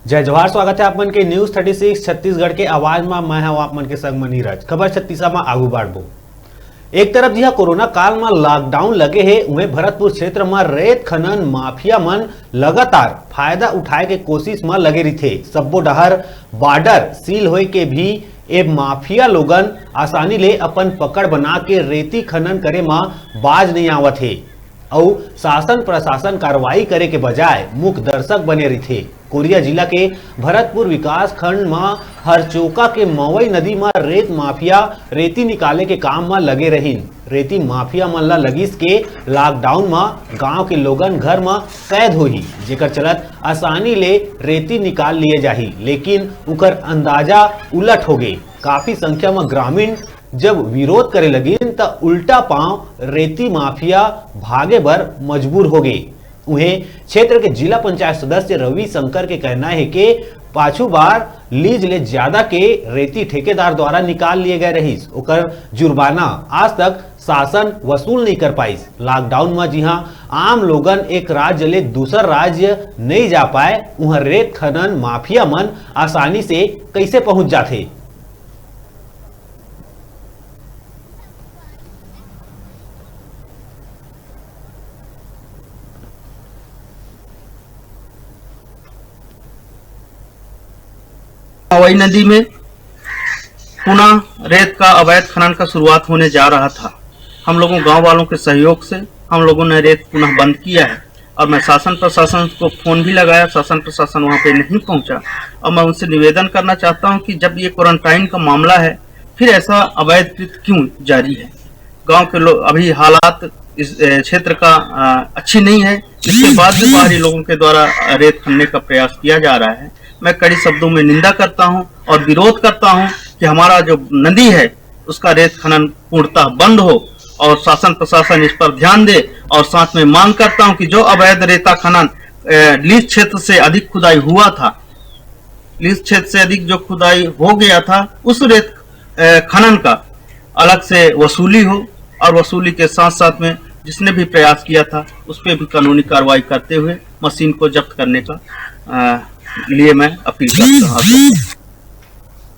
जय जवाहर, स्वागत है आप मन के न्यूज 36 छत्तीसगढ़ के आवाज में। मैं हूं आप मन के संग में नीरज। खबर छत्तीसा में आगू बाढ़बो। एक तरफ जिहा कोरोना काल में लॉकडाउन लगे है, उहे भरतपुर क्षेत्र में रेत खनन माफिया मन लगातार फायदा उठाए के कोशिश में लगे रहिथे। सब्बो डहर बॉर्डर सील होए के भी ए माफिया लोगन आसानी ले अपन पकड़ बना के रेती खनन करे में बाज नहीं आवत है और शासन प्रशासन कार्रवाई करे के बजाय मुख्य दर्शक बने रहिथे। कोरिया जिला के भरतपुर विकास खंड में हरचोका के मवई नदी में रेत माफिया रेती निकाले के काम में लगे रहीन। रेती माफिया मन ला लगिस के लॉकडाउन में गांव के लोगन घर में कैद होही, जेकर चलत आसानी ले रेती निकाल लिए जाही, लेकिन उकर अंदाजा उलट हो गए। काफी संख्या में ग्रामीण जब विरोध करे लगिन त उल्टा पांव रेती माफिया भागे बर मजबूर हो गए। उन्हें क्षेत्र के जिला पंचायत सदस्य रवि शंकर के कहना है कि पाछू बार लीज ले ज्यादा के रेती ठेकेदार द्वारा निकाल लिए गए रहीस, ओकर जुर्माना आज तक शासन वसूल नहीं कर पाइस। लॉकडाउन में जिहां आम लोगन एक राज्य ले दूसर राज्य नहीं जा पाए, वहां रेत खनन माफिया मन आसानी से कैसे पहुंच जाते। मवई नदी में पुनः रेत का अवैध खनन का शुरुआत होने जा रहा था। हम लोगों गांव वालों के सहयोग से हम लोगों ने रेत पुनः बंद किया है और मैं शासन प्रशासन को फोन भी लगाया। शासन प्रशासन वहां पे नहीं पहुंचा और मैं उनसे निवेदन करना चाहता हूं कि जब ये क्वारंटाइन का मामला है, फिर ऐसा अवैध कृत्य क्यों जारी है। गाँव के लोग अभी हालात इस क्षेत्र का अच्छी नहीं है, इसके बाद भी बाहरी लोगों के द्वारा रेत खनने का प्रयास किया जा रहा है। मैं कड़ी शब्दों में निंदा करता हूं और विरोध करता हूं कि हमारा जो नदी है उसका रेत खनन पूर्णतः बंद हो और शासन प्रशासन इस पर ध्यान दे। और साथ में मांग करता हूं कि जो अवैध रेता खनन लीज क्षेत्र से अधिक खुदाई हुआ था, लीज क्षेत्र से अधिक जो खुदाई हो गया था, उस रेत खनन का अलग से वसूली हो और वसूली के साथ साथ में जिसने भी प्रयास किया था उस पर भी कानूनी कार्रवाई करते हुए मशीन को जब्त करने का लिए मैं अपील करता हूँ।